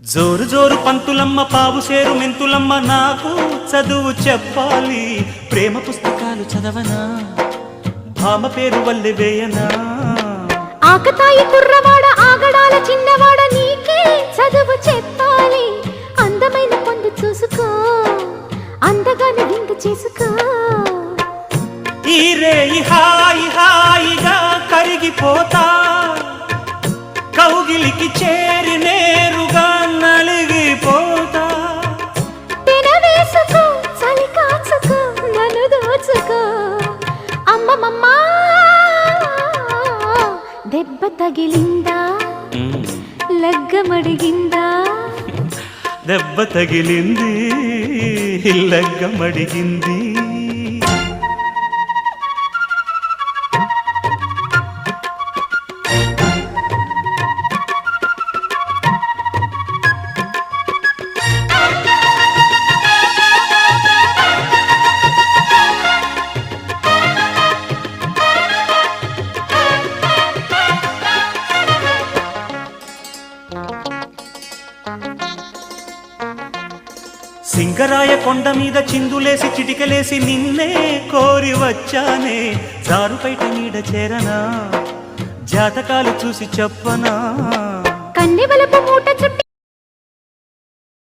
జోరు జోరు పంతులమ్మ పావు సేరు మెంతులమ్మ నాకు చదువు చెప్పాలి ప్రేమ పుస్తకాలు చదవనా భామ పేరు వల్లె వేయనా ఆకతాయి కుర్రవాడ ఆగడాల చిన్నవాడ నీకే చదువు చెప్పాలి అందమైన పొందు చూసుకో అందగానే విందు చేసుకో ఈ రేయి హాయి హాయిగా కరిగిపోతా కౌగిలికి చేరి నేరుగా నలిగిపోతా తినవేసుకో చలి కాచుకో నన్ను దోచుకో అమ్మమ్మ దెబ్బ తగిలిందా లగ్గమడిగిందా దెబ్బ తగిలింది లగ్గమడిగింది సింగరాయ కొండ మీద చిందులేసి చిటికలేసి నిన్నే కోరి వచ్చానే జారుపైట నీడ చేరనా జాతకాలు చూసి చెప్పనా కన్నెవలపు మూట చుట్టి